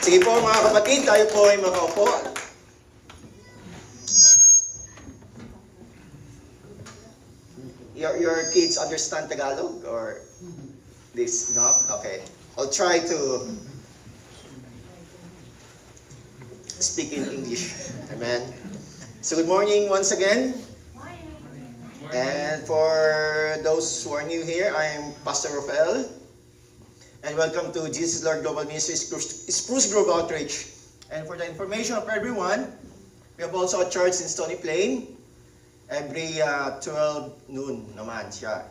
Sige po mga kapatid, tayo po ay makaupo. Your kids understand Tagalog or this? No? Okay. I'll try to speak in English. Amen. So good morning once again. And for those who are new here, I am Pastor Rafael. And welcome to Jesus Lord Global Ministries Spruce Grove Outreach. And for the information of everyone, we have also a church in Stony Plain. Every 12 noon naman siya.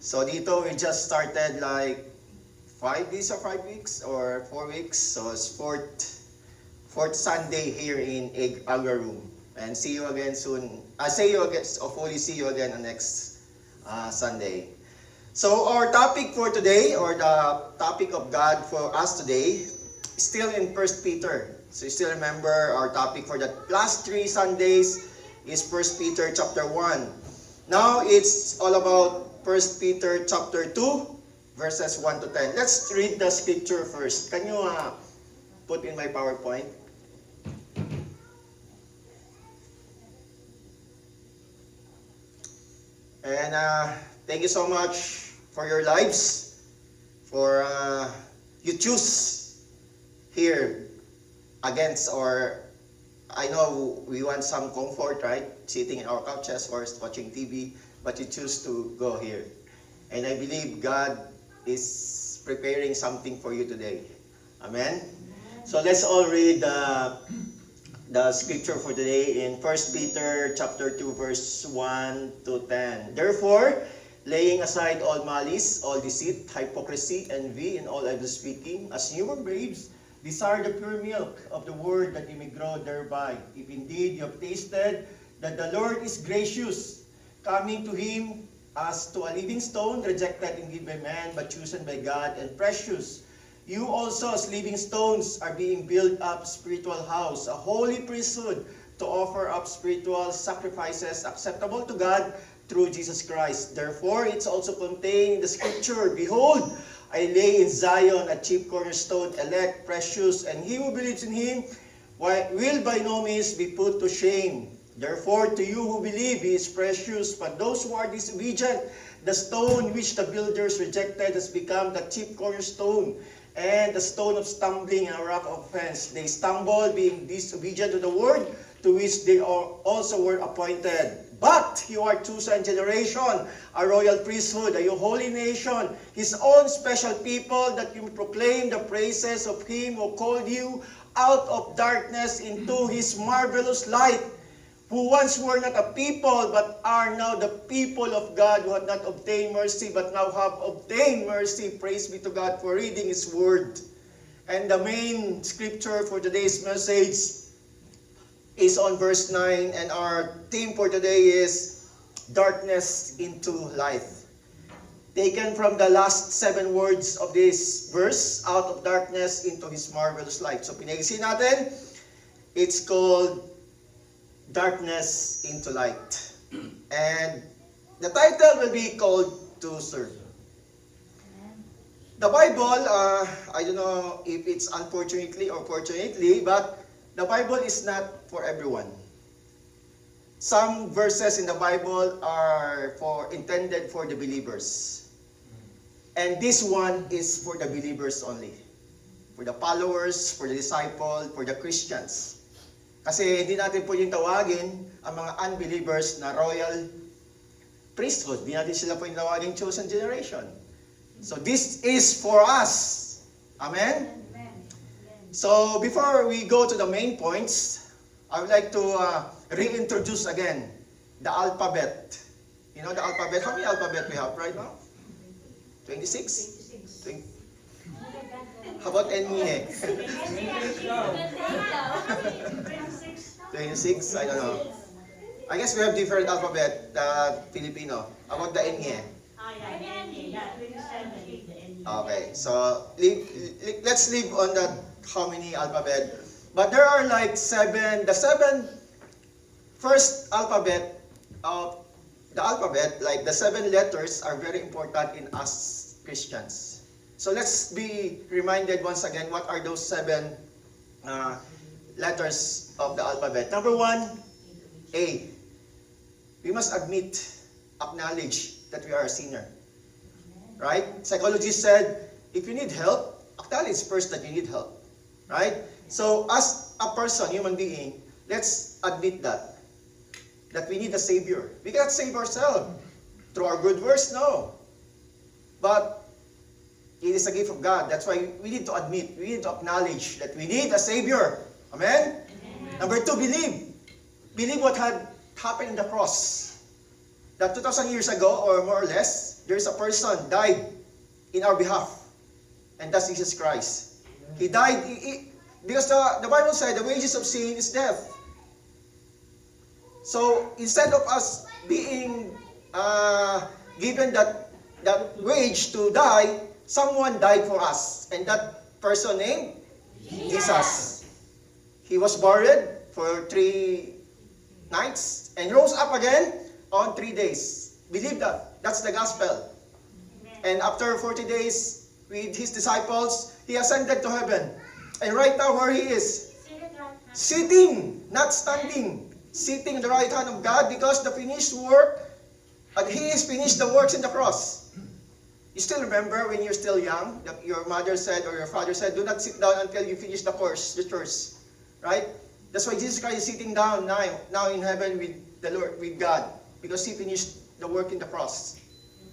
So dito we just started like 5 days or 5 weeks or 4 weeks. So it's fourth Sunday here in our room. And see you again soon. Hopefully see you again on next Sunday. So our topic for today, or the topic of God for us today, is still in 1 Peter. So you still remember our topic for the last 3 Sundays is 1 Peter chapter 1. Now it's all about 1 Peter chapter 2, verses 1 to 10. Let's read the scripture first. Can you put in my PowerPoint? And thank you so much for your lives, for you choose here against, or I know we want some comfort, right? Sitting in our couches or watching TV, but you choose to go here. And I believe God is preparing something for you today. Amen? So let's all read the scripture for today in 1 Peter chapter 2, verse 1 to 10. Therefore, laying aside all malice, all deceit, hypocrisy, envy, and all evil speaking, as newborn babes, desire the pure milk of the word that you may grow thereby. If indeed you have tasted that the Lord is gracious, coming to him as to a living stone, rejected indeed by man, but chosen by God and precious. You also as living stones are being built up spiritual house, a holy priesthood, to offer up spiritual sacrifices acceptable to God through Jesus Christ. Therefore, it's also contained in the scripture, behold, I lay in Zion a chief cornerstone, elect, precious, and he who believes in him will by no means be put to shame. Therefore, to you who believe, he is precious, but those who are disobedient, the stone which the builders rejected has become the chief cornerstone, and the stone of stumbling and a rock of offense. They stumble, being disobedient to the word, to which they also were appointed. But you are chosen generation, a royal priesthood, a holy nation, his own special people, that you may proclaim the praises of him who called you out of darkness into his marvelous light, who once were not a people, but are now the people of God, who had not obtained mercy, but now have obtained mercy. Praise be to God for reading his word. And the main scripture for today's message is on verse 9, and our theme for today is darkness into light. Taken from the last 7 words of this verse, out of darkness into his marvelous light. So pinag-isihan natin, it's called darkness into light. And the title will be called To Serve. The Bible, I don't know if it's unfortunately or fortunately, but the Bible is not for everyone. Some verses in the Bible are intended for the believers. And this one is for the believers only. For the followers, for the disciples, for the Christians. Kasi hindi natin po yung tawagin ang mga unbelievers na royal priesthood. Hindi natin sila po yung tawagin chosen generation. So this is for us. Amen? So before we go to the main points, I would like to reintroduce again the alphabet. You know the alphabet? How many alphabet we have right now? 26? 20. How about NE? 26? I don't know. I guess we have different alphabet, Filipino. How about the NE? Okay, so let's leave on that how many alphabet. But there are like 7, the 7 first alphabet of the alphabet, like the 7 letters are very important in us Christians. So let's be reminded once again, what are those 7 letters of the alphabet? Number 1, A. We must acknowledge that we are a sinner. Right? Psychologists said, if you need help, acknowledge first that you need help. Right? So as a person, human being, let's admit that we need a Savior. We cannot save ourselves through our good works, no. But it is a gift of God. That's why we need to admit, we need to acknowledge that we need a Savior. Amen? Amen. Number 2, believe. Believe what had happened in the cross. That 2,000 years ago, or more or less, there is a person died in our behalf. And that's Jesus Christ. He died, because the Bible said the wages of sin is death. So, instead of us being given that wage to die, someone died for us. And that person named Jesus. He was buried for 3 nights and rose up again on 3 days. Believe that. That's the gospel. And after 40 days with his disciples, he ascended to heaven. And right now where he is? Sitting, not standing. Sitting in the right hand of God, because the finished work, and he has finished the works in the cross. You still remember when you're still young, that your mother said or your father said, do not sit down until you finish the course, the church. Right? That's why Jesus Christ is sitting down now in heaven with the Lord, with God, because he finished the work in the cross.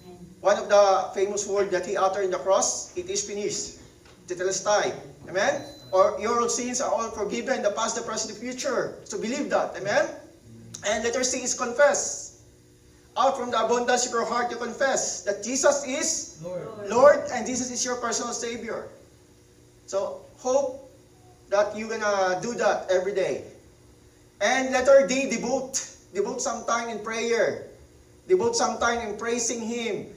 Amen. One of the famous words that he uttered in the cross, it is finished. Tetelestai. Amen? Or your sins are all forgiven, the past, the present, the future. So believe that. Amen? And letter C is confess. Out from the abundance of your heart you confess that Jesus is Lord, and Jesus is your personal Savior. So hope that you're gonna do that every day. And letter D, devote. Devote some time in prayer. Devote some time in praising Him.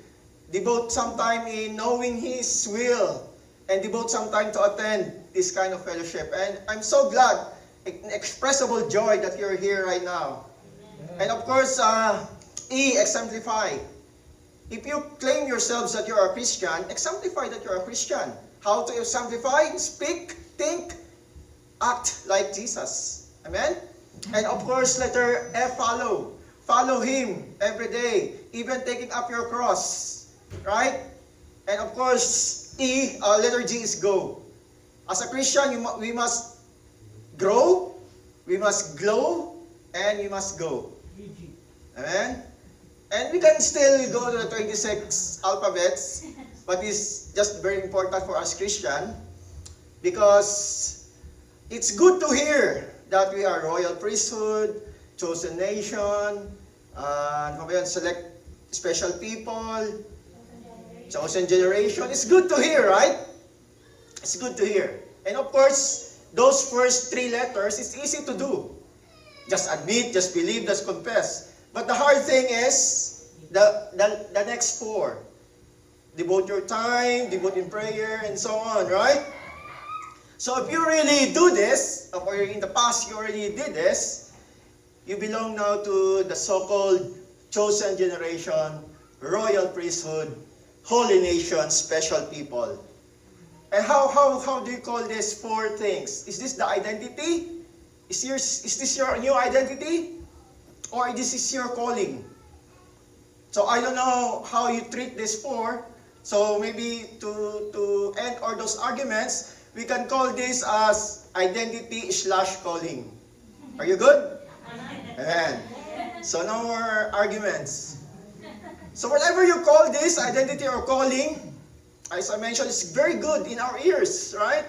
Devote some time in knowing His will. And devote some time to attend this kind of fellowship. And I'm so glad, inexpressible joy that you're here right now. Amen. And of course, E, exemplify. If you claim yourselves that you're a Christian, exemplify that you're a Christian. How to exemplify? Speak, think, act like Jesus. Amen? And of course, letter F, follow. Follow Him every day, even taking up your cross. Right? And of course, E, letter G is go. As a Christian, we must grow, we must glow, and we must go. Amen? And we can still go to the 26 alphabets, but it's just very important for us Christian, because it's good to hear that we are royal priesthood, chosen nation, select special people, chosen generation. It's good to hear, right? It's good to hear. And of course, those first 3 letters, it's easy to do. Just admit, just believe, just confess. But the hard thing is the next 4. Devote your time, devote in prayer, and so on, right? So if you really do this, or in the past you already did this, you belong now to the so-called chosen generation, royal priesthood, holy nation, special people. And how do you call this 4 things? Is this the identity? Is this your new identity? Or this is your calling? So I don't know how you treat this 4. So maybe to end all those arguments, we can call this as identity/calling. Are you good? Amen. So no more arguments. So whatever you call this, identity or calling, as I mentioned, it's very good in our ears, right?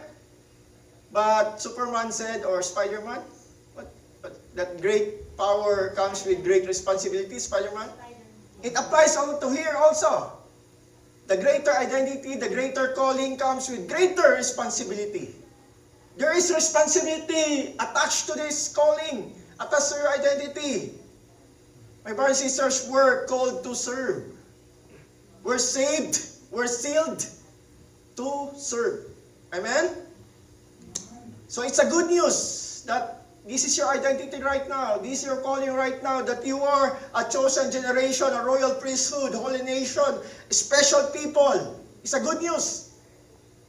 But Superman said, or Spider-Man, but that great power comes with great responsibility, Spider-Man. It applies to here also. The greater identity, the greater calling comes with greater responsibility. There is responsibility attached to this calling, attached to your identity. My brothers and sisters, we're called to serve. We're saved, we're sealed to serve. Amen? So it's a good news that this is your identity right now. This is your calling right now, that you are a chosen generation, a royal priesthood, holy nation, special people. It's a good news.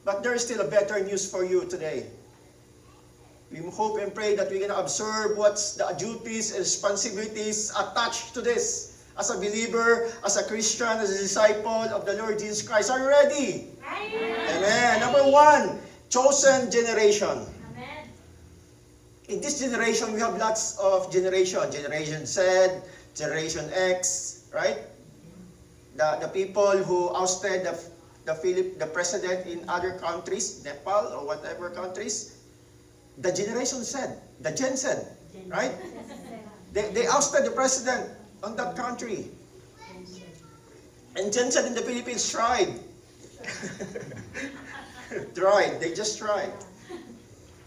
But there is still a better news for you today. We hope and pray that we're going to observe what's the duties and responsibilities attached to this. As a believer, as a Christian, as a disciple of the Lord Jesus Christ. Are you ready? Amen. Number 1, chosen generation. Amen. In this generation, we have lots of generation. Generation Z, Generation X, right? The people who ousted the president in other countries, Nepal or whatever countries, the Generation Z, the Gen Z, right? They ousted the president on that country. And Gen Z in the Philippines tried. They just tried.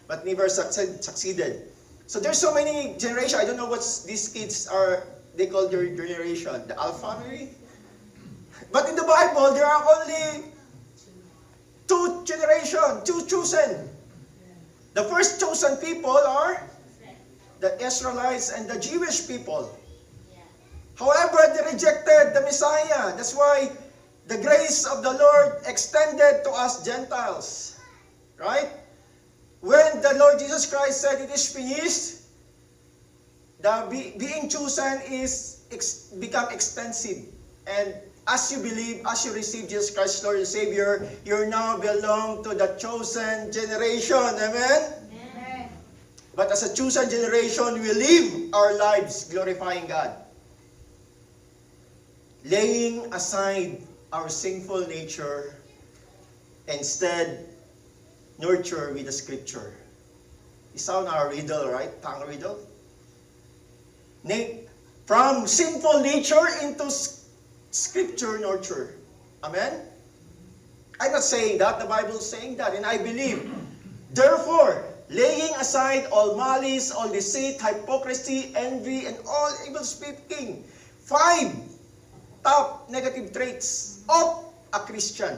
But never succeeded. So there's so many generations. I don't know what these kids are, they call their generation. The Alpha maybe? But in the Bible, there are only 2 generations, 2 chosen. The first chosen people are the Israelites and the Jewish people. However, they rejected the Messiah. That's why the grace of the Lord extended to us Gentiles. Right? When the Lord Jesus Christ said it is finished, the being chosen is become extensive. And as you believe, as you receive Jesus Christ, Lord and Savior, you now belong to the chosen generation. Amen? Amen. But as a chosen generation, we live our lives glorifying God. Laying aside our sinful nature, instead, nurture with the Scripture. You sound our riddle, right? Tongue riddle. From sinful nature into Scripture nurture. Amen? I'm not saying that. The Bible is saying that. And I believe. Therefore, laying aside all malice, all deceit, hypocrisy, envy, and all evil speaking. 5 top negative traits of a Christian.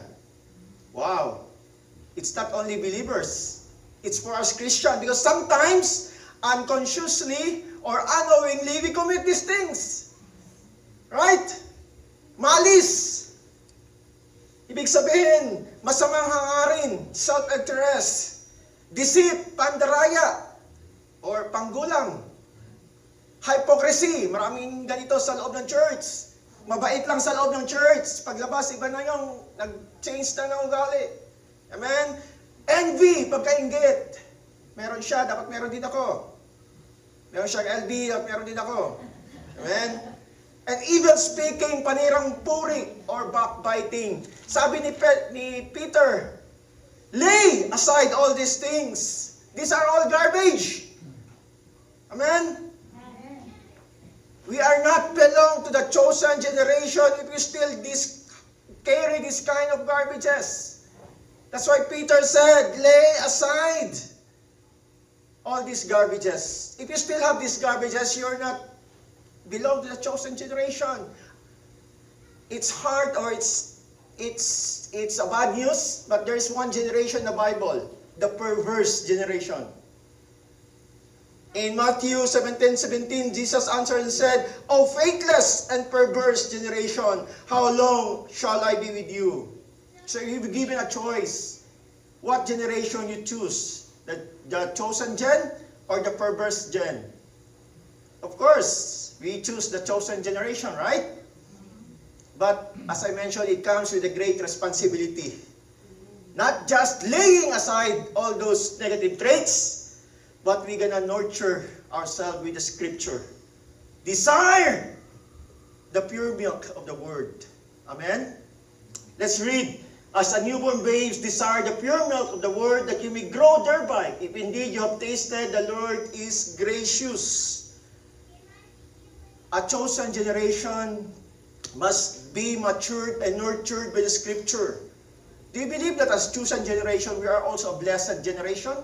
Wow. It's not only believers. It's for us Christians. Because sometimes, unconsciously or unknowingly, we commit these things. Right? Malice. Ibig sabihin, masamang hangarin, self-interest, deceit, pandaraya, or panggulang. Hypocrisy, maraming ganito sa loob ng church. Mabait lang sa loob ng church. Paglabas, iba na yung nag-change na ng ugali. Amen? Envy, pagkainggit. Meron siya, dapat meron din ako. Meron siyang LB, dapat meron din ako. Amen? And evil speaking, panirang puri, or backbiting. Sabi ni Peter, lay aside all these things. These are all garbage. Amen? We are not belong to the chosen generation if we still carry this kind of garbages. That's why Peter said, lay aside all these garbages. If you still have these garbages, you're not belong to the chosen generation. It's hard, or it's a bad news, but there's one generation in the Bible, the perverse generation. In Matthew 17:17, Jesus answered and said, O faithless and perverse generation, how long shall I be with you? So you've given a choice. What generation you choose? The chosen gen or the perverse gen? Of course, we choose the chosen generation, right? But as I mentioned, it comes with a great responsibility. Not just laying aside all those negative traits, but we're gonna nurture ourselves with the Scripture. Desire the pure milk of the Word. Amen? Let's read. As a newborn babes desire the pure milk of the Word, that you may grow thereby, if indeed you have tasted the Lord is gracious. A chosen generation must be matured and nurtured by the Scripture. Do you believe that as chosen generation, we are also a blessed generation?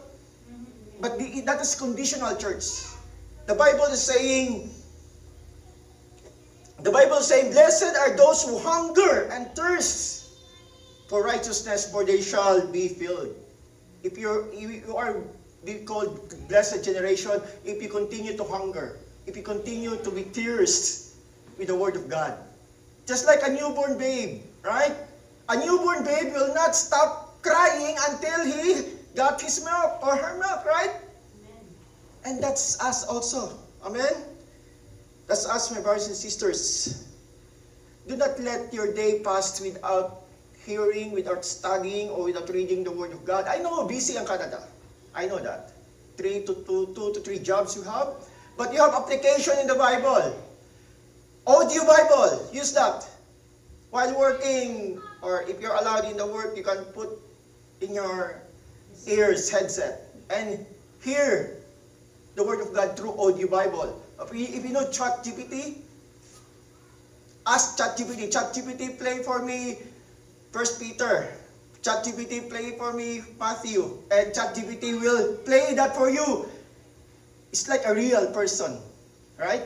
But that is conditional, church. The Bible is saying, blessed are those who hunger and thirst for righteousness, for they shall be filled. If you are being called blessed generation, if you continue to hunger, if you continue to be thirst with the Word of God. Just like a newborn babe, right? A newborn babe will not stop crying until he got his milk or her milk, right? And that's us also. Amen? That's us, my brothers and sisters. Do not let your day pass without hearing, without studying, or without reading the Word of God. I know busy ang Canada. I know that. 2 to 3 jobs you have. But you have application in the Bible. Audio Bible. Use that. While working, or if you're allowed in the work, you can put in your ears headset and hear the Word of God through Audio Bible. If you know ChatGPT, ask ChatGPT. ChatGPT, play for me 1 Peter. ChatGPT, play for me Matthew. And ChatGPT will play that for you. It's like a real person. Right?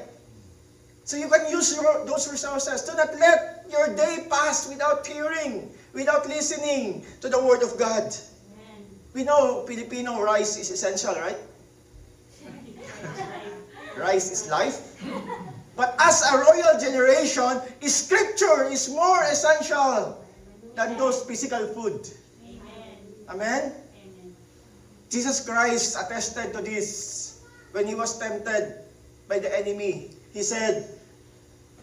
So you can use those resources. Do not let your day pass without hearing, without listening to the Word of God. Amen. We know Filipino rice is essential, right? Rice is life. But as a royal generation, Scripture is more essential than those physical food. Amen? Amen? Amen. Jesus Christ attested to this when He was tempted by the enemy. He said,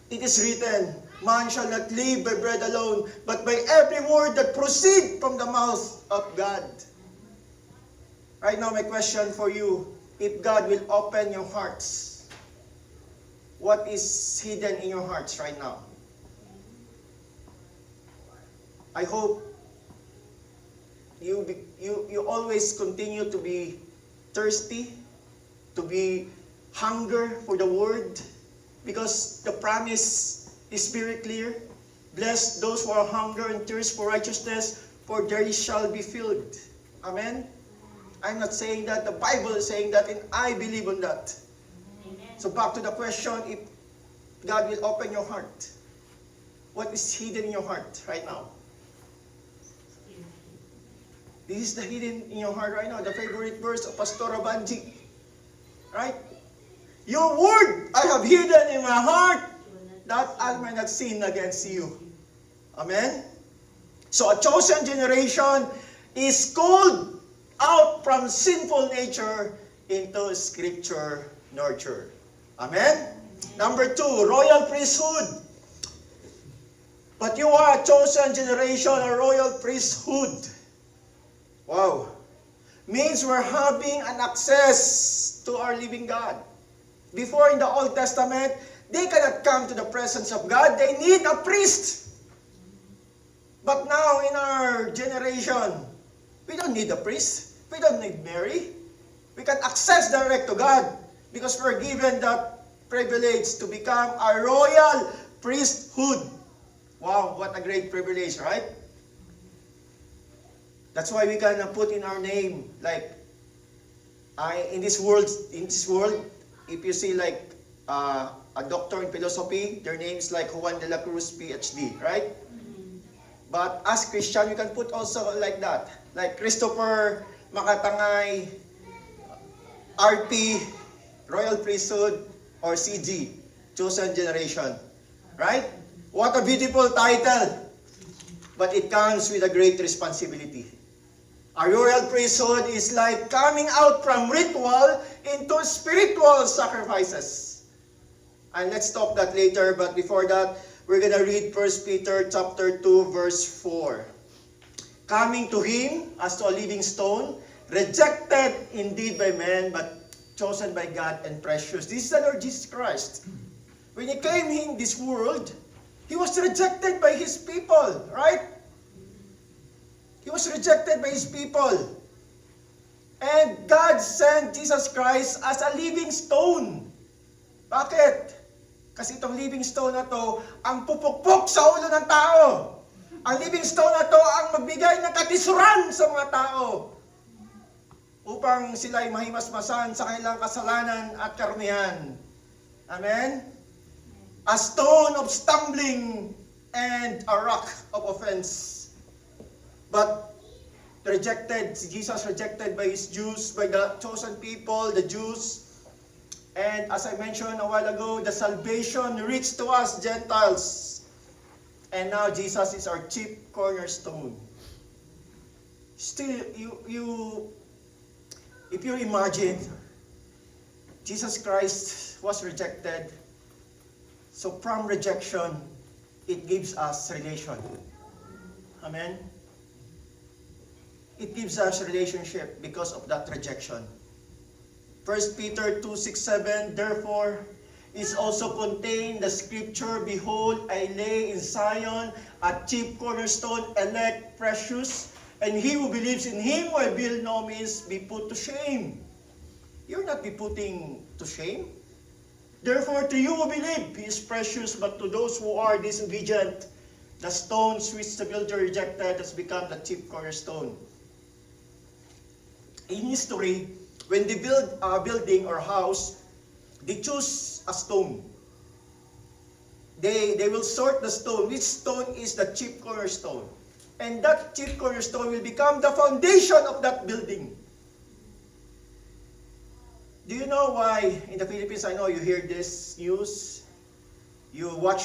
"It is written, man shall not live by bread alone, but by every word that proceeds from the mouth of God." Right now, my question for you, if God will open your hearts, what is hidden in your hearts right now? I hope you always continue to be thirsty, to be hunger for the Word, because the promise is very clear. Bless those who are hunger and thirst for righteousness, for they shall be filled. Amen? I'm not saying that. The Bible is saying that, and I believe on that. Amen. So back to the question, if God will open your heart, what is hidden in your heart right now? This is the hidden in your heart right now. The favorite verse of Pastor Banji. Right? Your word I have hidden in my heart, that I may not sin against you. Amen? So a chosen generation is called out from sinful nature into Scripture nurture. Amen? Number 2, royal priesthood. But you are a chosen generation, a royal priesthood. Wow. Means we're having an access to our living God. Before in the Old Testament, they cannot come to the presence of God. They need a priest. But now in our generation, we don't need a priest. We don't need Mary. We can access direct to God because we're given that privilege to become a royal priesthood. Wow, what a great privilege, right? That's why we can put in our name, like, in this world, if you see like a doctor in philosophy, their name is like Juan de la Cruz, PhD, right? But as Christian, you can put also like that, like Christopher Makatangay, RP, Royal Priesthood, or CG, Chosen Generation, right? What a beautiful title, but it comes with a great responsibility. A royal priesthood is like coming out from ritual into spiritual sacrifices. And let's talk that later, but before that, we're going to read 1 Peter chapter 2, verse 4. Coming to Him as to a living stone, rejected indeed by men, but chosen by God and precious. This is the Lord Jesus Christ. When He came in this world, He was rejected by His people, right? He was rejected by His people. And God sent Jesus Christ as a living stone. Bakit? Kasi itong living stone na to, ang pupukpok sa ulo ng tao. Ang living stone na to, ang magbigay ng katisuran sa mga tao. Upang sila'y mahimasmasan sa kanilang kasalanan at karumihan. Amen? A stone of stumbling and a rock of offense. But Jesus rejected by His Jews, by the chosen people, the Jews. And as I mentioned a while ago, the salvation reached to us Gentiles. And now Jesus is our chief cornerstone. Still, if you imagine, Jesus Christ was rejected. So from rejection, it gives us relation. Amen? It gives us relationship because of that rejection. 1 Peter 2:6-7, therefore is also contained the scripture, behold, I lay in Zion a chief cornerstone, elect, precious, and he who believes in him will by no means be put to shame. You're not be putting to shame. Therefore, to you who believe, he is precious, but to those who are disobedient, the stones which the builder rejected has become the chief cornerstone. In history, when they build a building or house, they choose a stone. They will sort the stone. Which stone is the chief cornerstone? And that chief cornerstone will become the foundation of that building. Do you know why in the Philippines, I know you hear this news, you watch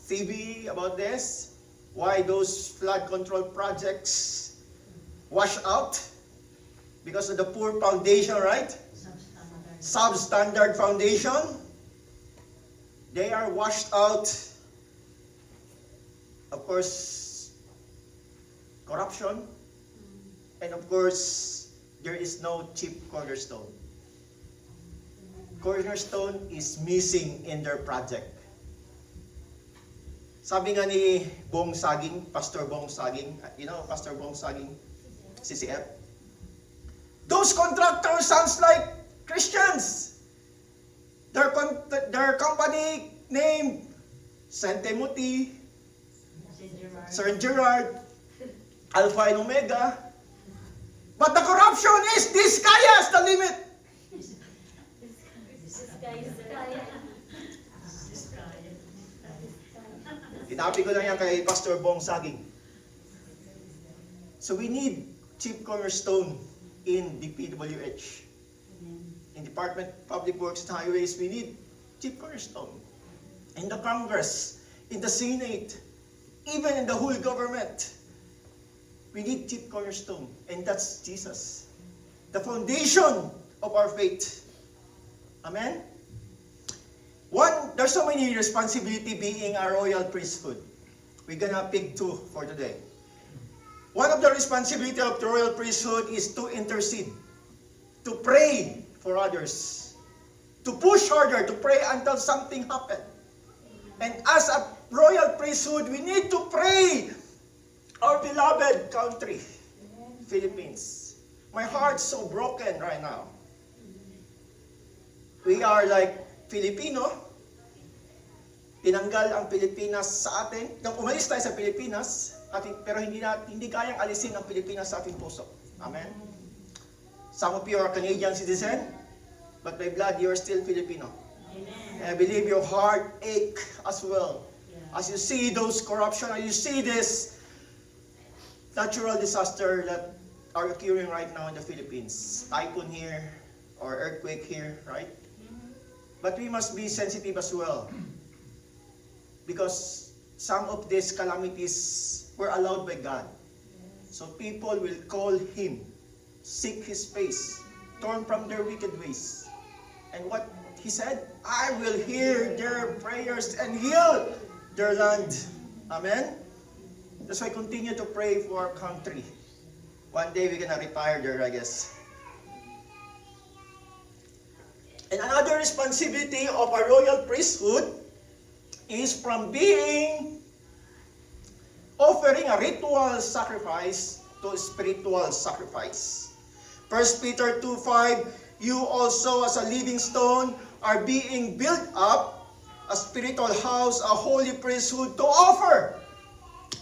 TV about this, why those flood control projects wash out? Because of the poor foundation, right? Substandard foundation. They are washed out. Of course, corruption. And of course, there is no chief cornerstone. Cornerstone is missing in their project. Sabi nga ni Bong Saging, Pastor Bong Saging, you know Pastor Bong Saging, CCF? Those contractors sounds like Christians. Their company name, Saint Timothy, Sir Gerard, Alpha and Omega. But the corruption is this sky's the limit. Tinapi ko lang yan kay Pastor Bong Saging. So we need chief cornerstone in DPWH. In Department of Public Works and Highways, we need chief cornerstone. In the Congress, in the Senate, even in the whole government, we need chief cornerstone. And that's Jesus. The foundation of our faith. Amen? There's so many responsibility being a royal priesthood. We're gonna pick two for today. One of the responsibility of the royal priesthood is to intercede, to pray for others, to push harder, to pray until something happens. And as a royal priesthood, we need to pray our beloved country, Philippines. My heart's so broken right now. We are like Filipino. Tinanggal ang Pilipinas sa atin. Nang umalis tayo sa Pilipinas, pero hindi kayang alisin ang Pilipinas sa ating puso. Amen? Some of you are Canadian citizen, but by blood you are still Filipino. Amen. And I believe your heart ache as well. Yeah. As you see those corruption, as you see this natural disaster that are occurring right now in the Philippines. Typhoon here, or earthquake here, right? But we must be sensitive as well. Because some of these calamities were allowed by God. So people will call Him, seek His face, turn from their wicked ways. And what He said, I will hear their prayers and heal their land. Amen? That's why continue to pray for our country. One day we're gonna retire there, I guess. And another responsibility of a royal priesthood is from offering a ritual sacrifice to spiritual sacrifice. 1 Peter 2:5, you also as a living stone are being built up, a spiritual house, a holy priesthood to offer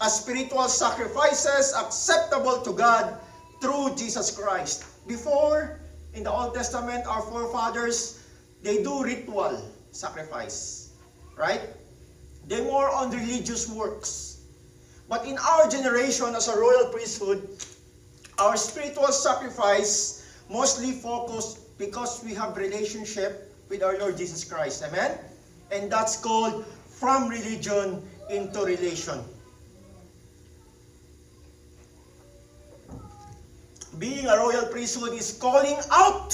as spiritual sacrifices acceptable to God through Jesus Christ. Before, in the Old Testament, our forefathers, they do ritual sacrifice, right? They're more on religious works. But in our generation as a royal priesthood, our spiritual sacrifice mostly focused because we have relationship with our Lord Jesus Christ. Amen? And that's called from religion into relation. Being a royal priesthood is calling out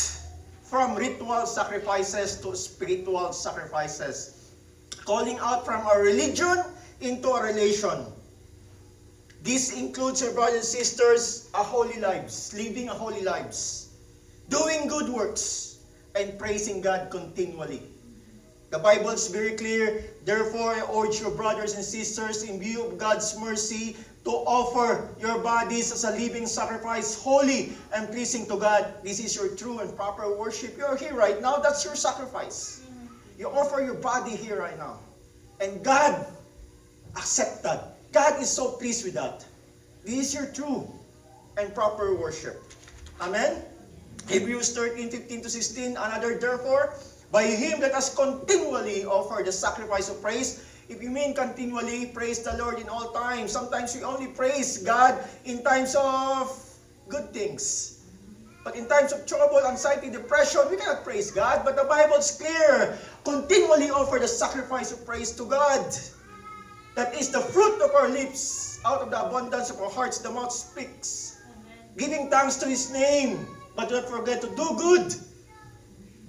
from ritual sacrifices to spiritual sacrifices. Calling out from a religion into a relation. This includes, your brothers and sisters, a holy lives, living a holy lives, doing good works, and praising God continually. The Bible is very clear. Therefore, I urge your brothers and sisters, in view of God's mercy, to offer your bodies as a living sacrifice, holy and pleasing to God. This is your true and proper worship. You're here right now. That's your sacrifice. You offer your body here right now. And God accepts that. God is so pleased with that. This is your true and proper worship. Amen? Hebrews 13:15-16, another therefore, by him let us continually offer the sacrifice of praise. If you mean continually, praise the Lord in all times. Sometimes we only praise God in times of good things. But in times of trouble, anxiety, depression, we cannot praise God. But the Bible is clear. Continually offer the sacrifice of praise to God. That is the fruit of our lips. Out of the abundance of our hearts, the mouth speaks. Giving thanks to His name. But don't forget to do good.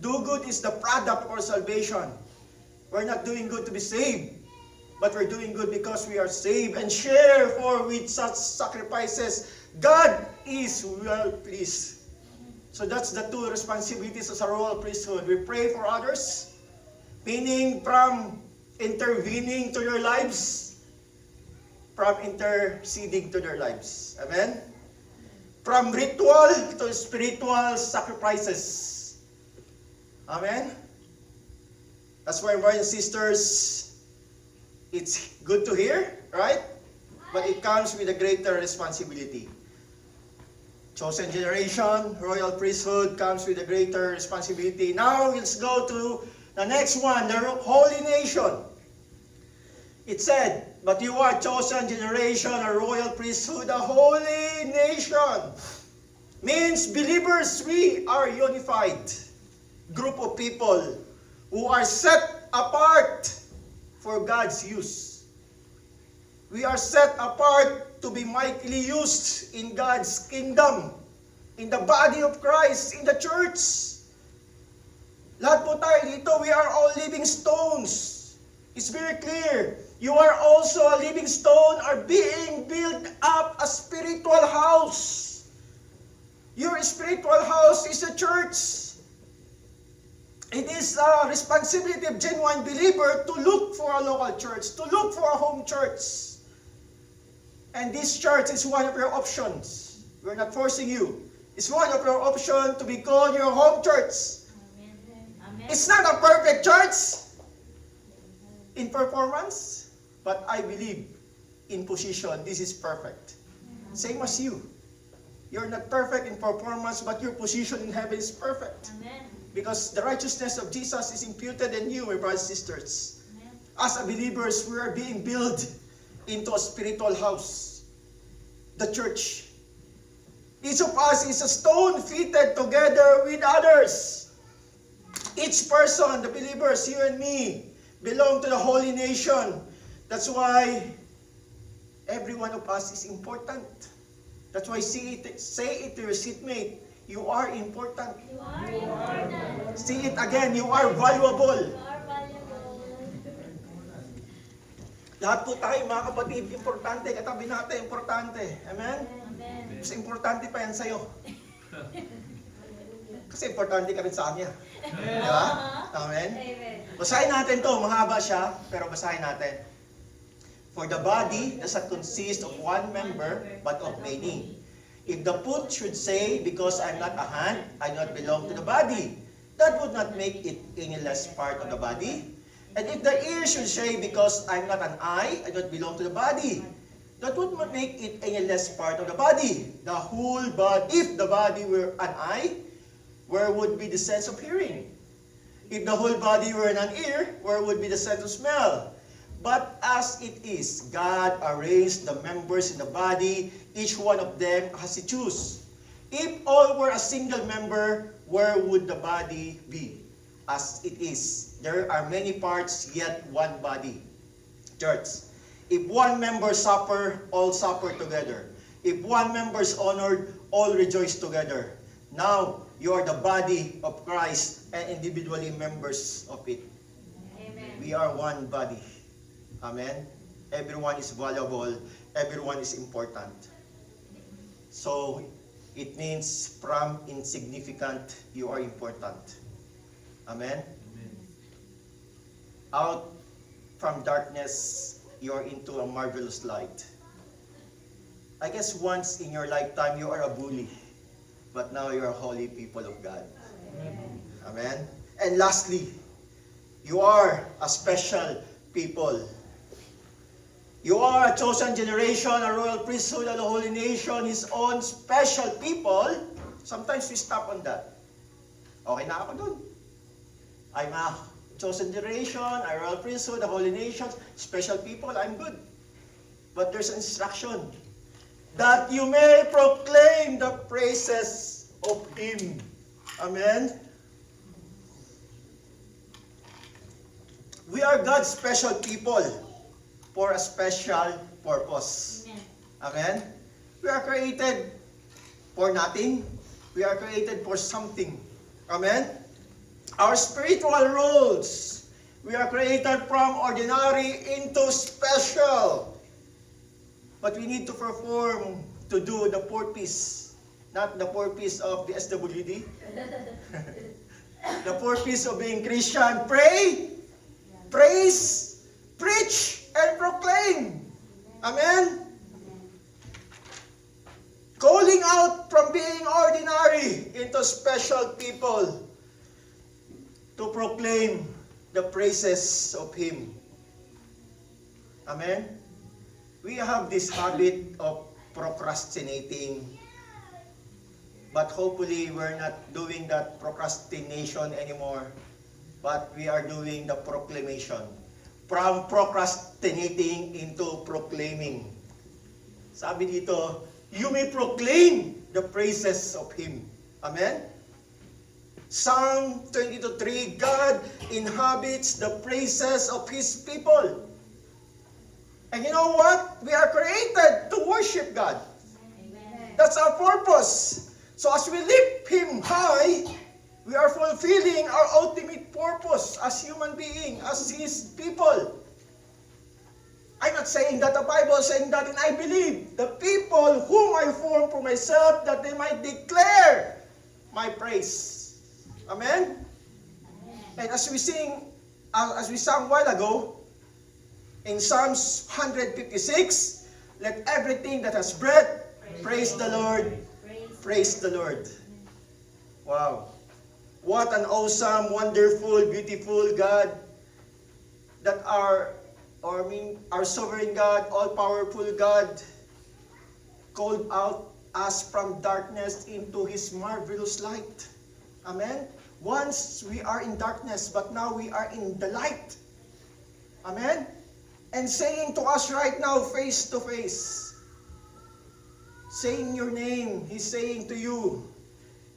Do good is the product of our salvation. We're not doing good to be saved. But we're doing good because we are saved. And share for with such sacrifices. God is well pleased. So that's the two responsibilities as a royal priesthood. We pray for others. Meaning from intervening to their lives. From interceding to their lives. Amen? From ritual to spiritual sacrifices. Amen? That's why, brothers and sisters, it's good to hear, right? But it comes with a greater responsibility. Chosen generation, royal priesthood comes with a greater responsibility. Now, let's go to the next one, the holy nation. It said, but you are chosen generation, a royal priesthood, a holy nation. Means believers, we are unified group of people who are set apart for God's use. We are set apart to be mightily used in God's kingdom, in the body of Christ, in the church. Lahat po tayo dito, we are all living stones. It's very clear. You are also a living stone, are being built up a spiritual house. Your spiritual house is the church. It is a responsibility of genuine believer to look for a local church, to look for a home church. And this church is one of your options. We're not forcing you. It's one of your options to be called your home church. Amen. It's not a perfect church in performance, but I believe in position, this is perfect. Same as you. You're not perfect in performance, but your position in heaven is perfect. Amen. Because the righteousness of Jesus is imputed in you, my brothers and sisters. Amen. As a believers, we are being built into a spiritual house. The church. Each of us is a stone fitted together with others. Each person, the believers, you and me, belong to the holy nation. That's why every one of us is important. That's why say it to your seatmate. You are important. You are important. Say it again, you are valuable. You are valuable. Lahat po tayo, mga kapatid, importante. Katabi natin, importante. Amen? Amen. Mas importante pa yan sa'yo. Kasi importante ka rin sa kanya. Di ba? Amen? Amen. Basahin natin to. Mahaba siya, pero basahin natin. For the body does not consist of one member, but of many. If the foot should say, because I'm not a hand, I do not belong to the body, that would not make it any less part of the body. And if the ear should say, because I'm not an eye, I do not belong to the body, that would not make it any less part of the body. The whole body, if the body were an eye, where would be the sense of hearing? If the whole body were an ear, where would be the sense of smell? But as it is, God arranged the members in the body, each one of them as He chose. If all were a single member, where would the body be? As it is, there are many parts, yet one body. Church, if one member suffer, all suffer together. If one member is honored, all rejoice together. Now, you are the body of Christ and individually members of it. Amen. We are one body. Amen? Everyone is valuable. Everyone is important. So, it means from insignificant, you are important. Amen? Out from darkness, you are into a marvelous light. I guess once in your lifetime, you are a bully. But now you are holy people of God. Amen? And lastly, you are a special people. You are a chosen generation, a royal priesthood, a holy nation, His own special people. Sometimes we stop on that. Okay na ako dun. I'm a chosen generation, a royal priesthood, a holy nation, special people, I'm good. But there's an instruction that you may proclaim the praises of Him. Amen? We are God's special people for a special purpose. Amen. Amen? We are created for nothing. We are created for something. Amen? Our spiritual roles, we are created from ordinary into special. But we need to perform to do the fourth piece. Not the fourth piece of the SWD. The fourth piece of being Christian. Pray, praise, preach, and proclaim. Amen? Calling out from being ordinary into special people to proclaim the praises of Him. Amen? We have this habit of procrastinating, but hopefully we're not doing that procrastination anymore, but we are doing the proclamation. From procrastinating into proclaiming. Sabi dito, you may proclaim the praises of Him. Amen? Psalm 22:3, God inhabits the praises of His people. And you know what? We are created to worship God. Amen. That's our purpose. So as we lift Him high, we are fulfilling our ultimate purpose as human beings, as His people. I'm not saying that the Bible is saying that, and I believe the people whom I form for myself, that they might declare my praise. Amen? And as we sang a while ago, in Psalms 156, let everything that has breath praise the Lord. Praise the Lord. Wow. What an awesome, wonderful, beautiful God that our sovereign God, all-powerful God, called out us from darkness into His marvelous light. Amen? Once we are in darkness, but now we are in the light. Amen? And saying to us right now, face to face, saying your name, He's saying to you,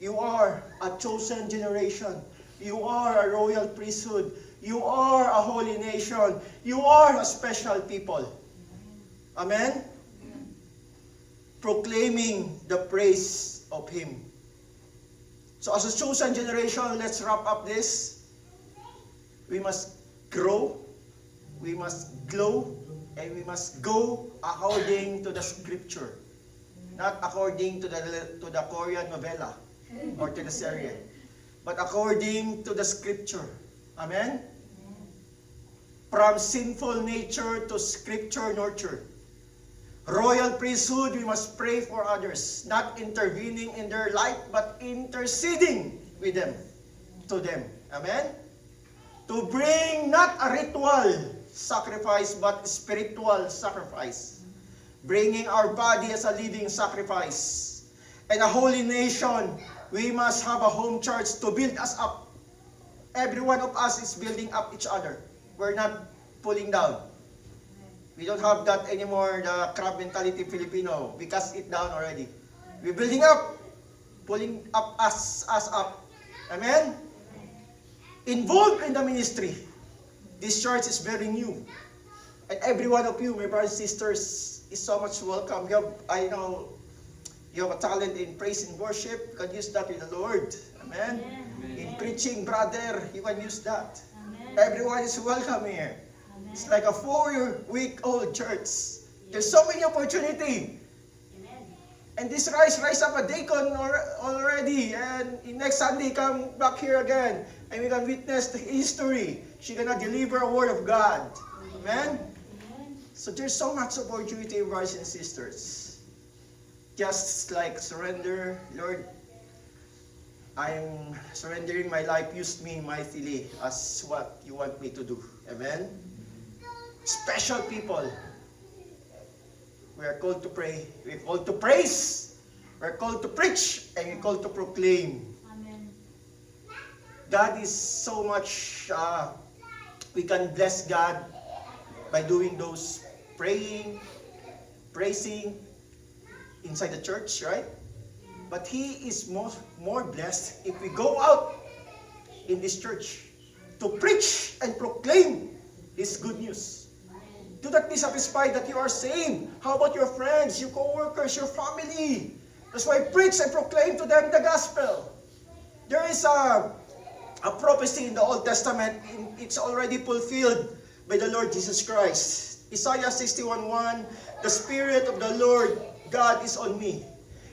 you are a chosen generation. You are a royal priesthood. You are a holy nation. You are a special people. Amen? Proclaiming the praise of Him. So as a chosen generation, let's wrap up this. We must grow. We must glow, and we must go according to the Scripture, not according to the Korean novella or to the series, but according to the Scripture. Amen? From sinful nature to Scripture nurture. Royal priesthood, we must pray for others, not intervening in their life, but interceding with them, to them. Amen? To bring not a ritual sacrifice, but spiritual sacrifice. Bringing our body as a living sacrifice. And a holy nation, we must have a home church to build us up. Every one of us is building up each other. We're not pulling down. We don't have that anymore, the crab mentality Filipino. We cast it down already. We're building up, pulling up us up. Amen? Involved in the ministry. This church is very new. And every one of you, my brothers and sisters, is so much welcome. You have a talent in praise and worship, you can use that with the Lord. Amen? In preaching, brother, you can use that. Everyone is welcome here. It's like a 4-week-old church. There's so many opportunity. And this rise up a deacon already. And next Sunday, come back here again. And we can witness the history. She's gonna deliver a word of God. Amen? So there's so much opportunity, brothers and sisters. Just like surrender, Lord, I'm surrendering my life. Use me mightily as what you want me to do. Amen? Special people. We are called to pray. We are called to praise. We are called to preach. And we are called to proclaim. Amen. God is so much, we can bless God by doing those praying, praising inside the church, right? But He is more blessed if we go out in this church to preach and proclaim His good news. Do not be satisfied that you are saved. How about your friends, your co-workers, your family? That's why preach and proclaim to them the gospel. There is a prophecy in the Old Testament. It's already fulfilled by the Lord Jesus Christ. Isaiah 61:1, the Spirit of the Lord God is on me,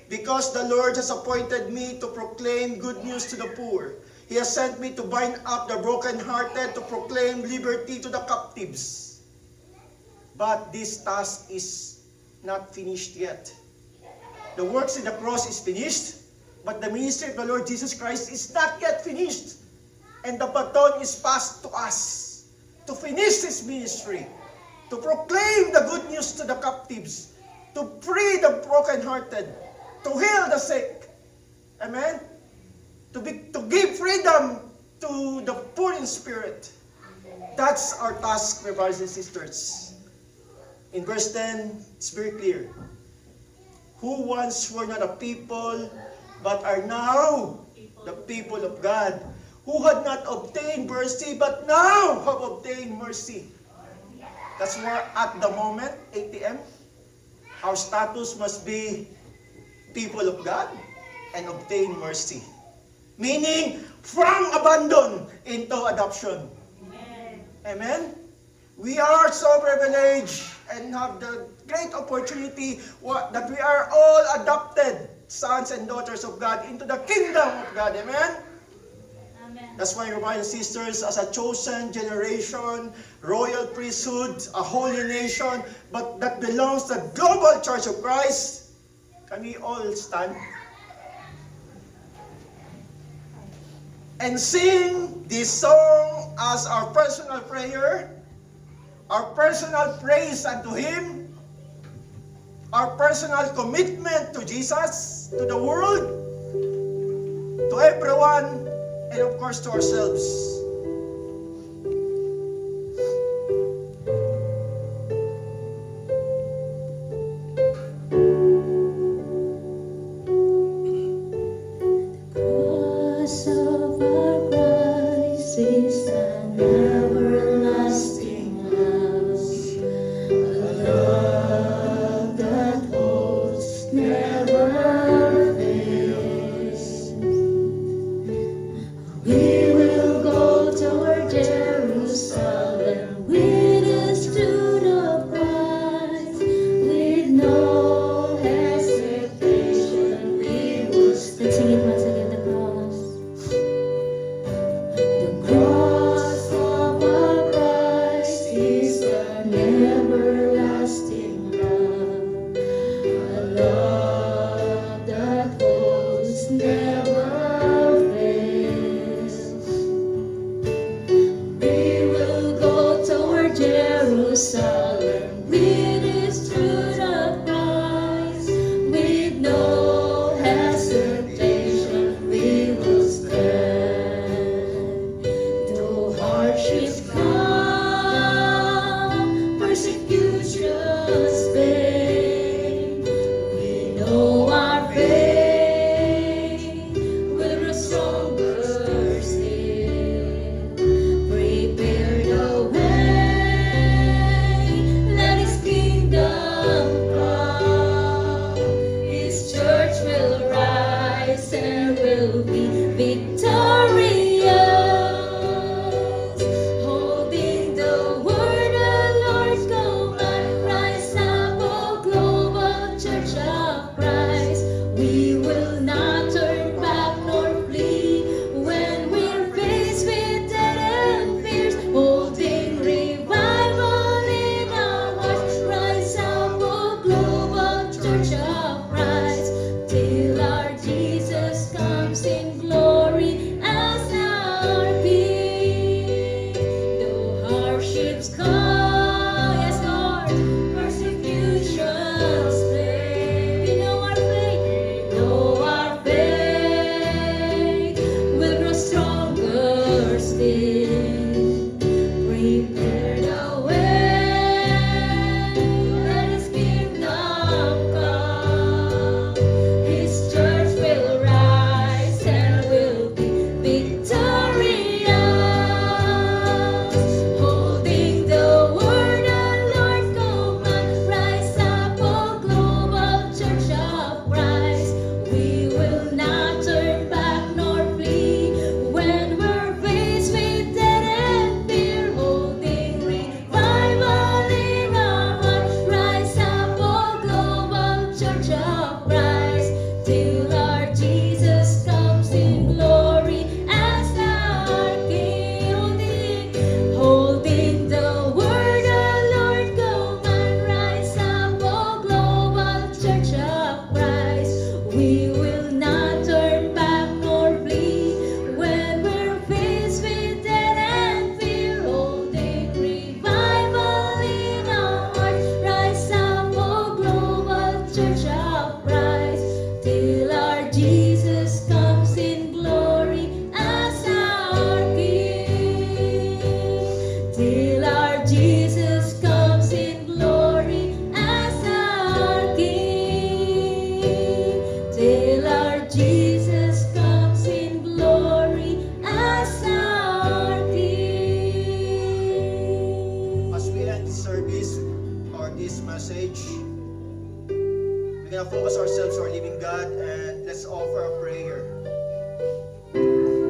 because the Lord has appointed me to proclaim good news to the poor. He has sent me to bind up the brokenhearted, to proclaim liberty to the captives. But this task is not finished yet. The works in the cross is finished, but the ministry of the Lord Jesus Christ is not yet finished. And the baton is passed to us to finish His ministry, to proclaim the good news to the captives, to free the brokenhearted, to heal the sick. Amen? To give freedom to the poor in spirit. That's our task, my brothers and sisters. In verse 10, it's very clear. Who once were not a people, but are now the people of God. Who had not obtained mercy, but now have obtained mercy. That's where at the moment, 8 p.m., our status must be people of God and obtain mercy. Meaning, from abandon into adoption. Amen. Amen? We are so privileged and have the great opportunity that we are all adopted sons and daughters of God into the kingdom of God. Amen? Amen. That's why, brothers and sisters, as a chosen generation, royal priesthood, a holy nation, but that belongs to the global church of Christ, can we all stand and sing this song as our personal prayer, our personal praise unto Him, our personal commitment to Jesus, to the world, to everyone, and of course to ourselves. Cross of our Christ is an everlasting love, a love that holds, never fails. We will go toward Jerusalem with the tune of Christ, with no hesitation. We will stand. Let's sing it once again. The cross of our Christ is an everlasting love, a love that holds, never fails. Holding the word, the Lord's command, rise up, O global church of Christ. We will not turn back nor flee when we're faced with death and fears. Holding revival in our hearts, rise up, O global church of Christ, till our Jesus comes in glory as our King. Though hardships come, yes Lord, persecutions flame, we know our faith will grow stronger still. Prepare the way, let His kingdom come. His church will rise and will be victorious. Holding the word, the Lord's command, rise up, O global church of Christ. We will not turn back nor flee when we're faced with death and fear. Holding revival in our heart, rise up, O global church of Christ, till our Jesus comes in glory as our King. Holding the word, the Lord command, rise up, O global church of Christ. We will not turn back nor flee when we're faced with death and fear. Holding revival in our heart, rise up, O global church of Christ, till our Jesus comes in glory as our King. Till our Jesus comes in glory as our King. Till our Jesus comes in glory as our King. As we end this service or this message, we're gonna focus ourselves on our living God and let's offer a prayer.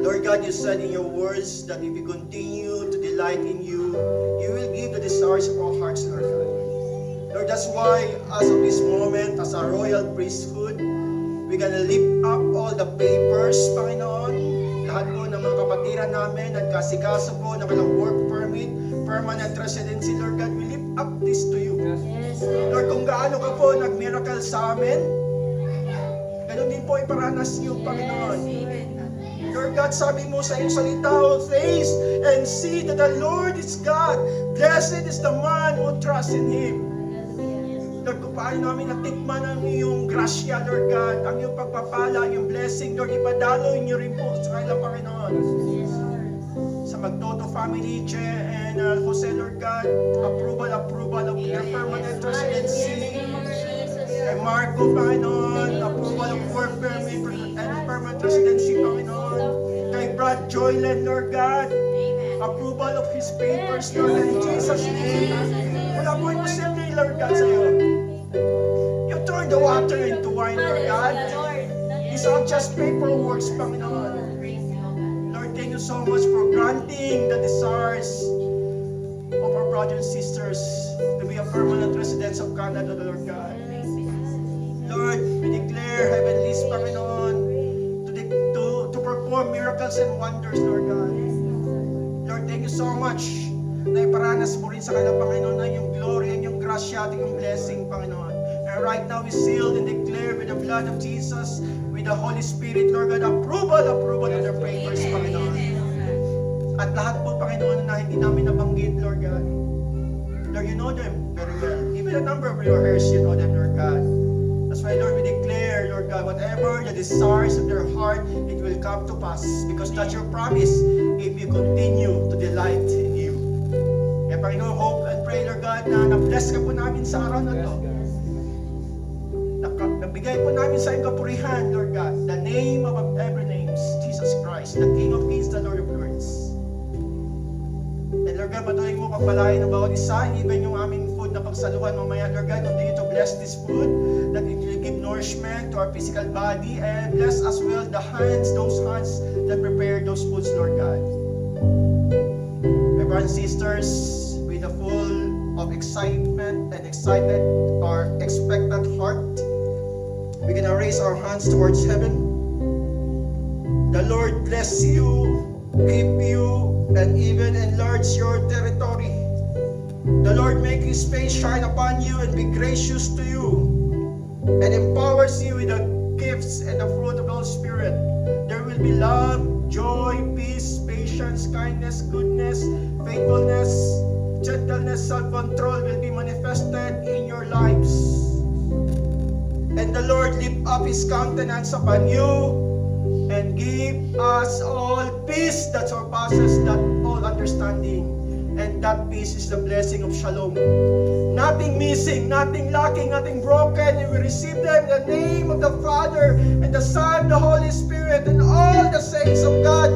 Lord God, you said in your words that if we continue to delight in you, you will give the desires of our hearts, Lord God. Lord, that's why as of this moment, as a royal priesthood, we're gonna lift up all the papers, Panginoon. Lahat po ng mga kapatiran namin, nagkasikaso po ng kanilang work permit, permanent residency, Lord God, we lift up this to you. Yes, Lord, kung gaano ka po nag-miracle sa amin, ganun din po iparanas niyo, Panginoon. Lord God, sabi mo sa iyong salita, "Oh, taste and see that the Lord is God. Blessed is the man who trusts in Him." Lord, kung paano namin natikman ang iyong grasya, Lord God, ang iyong pagpapala, ang iyong blessing, Lord, ipadaloy niyo rin po sa kanila, Panginoon. Sa Magtoto family, Che and Jose, Lord God, approval of their permanent residency. Kay Marco, Panginoon, approval of work permit and permanent residency, Panginoon. Kay Brad Joyland, Lord God, approval of his papers, Lord, in Jesus' name. Wala po imposible, Lord God, sa iyo. You turn the water into wine, Lord God. These are just paperwork, Panginoon. Lord, thank you so much for granting the desires of our brothers and sisters to be a permanent residents of Canada, Lord God. Lord, we declare heavenlies, Panginoon, to perform miracles and wonders, Lord God. Lord, thank you so much na iparanas mo rin sa kanila, Panginoon, na yung glory and yung grasya at yung blessing, Panginoon. And right now, we seal and declare with the blood of Jesus, with the Holy Spirit, Lord God, approval of their papers, Panginoon. At lahat po, Panginoon, na hindi namin nabanggit, Lord God. Lord, you know them very well. Even the number of your hairs, you know them, Lord God. That's why, Lord, we declare, Lord God, whatever the desires of their heart, it will come to pass. Because that's your promise if you continue to delight in you. Kaya, Panginoon, hope and pray, Lord God, na na-bless ka po namin sa araw na to. Nabigay po namin sa iyong kapurihan, Lord God, the name above every name, Jesus Christ, the King of Kings, the Lord of Lords. And Lord God, patuloy mo pagpalain ng bawat isa, even yung aming food food na pagsaluhan mamaya, Lord God. Continue to bless this food, that it will give nourishment to our physical body, and bless as well the hands, those hands that prepare those foods, Lord God. My brothers and sisters, with a full of excitement and excited or expectant heart, we're gonna raise our hands towards heaven. The Lord bless you, keep you, and even enlarge your territory. The Lord make His face shine upon you and be gracious to you, and empowers you with the gifts and the fruit of the Holy Spirit. There will be love, joy, peace, patience, kindness, goodness, faithfulness, gentleness, self-control will be manifested in your lives. And the Lord lift up His countenance upon you and give us all peace that surpasses that all understanding. And that peace is the blessing of shalom. Nothing missing, nothing lacking, nothing broken. And we receive them in the name of the Father and the Son, the Holy Spirit, and all the saints of God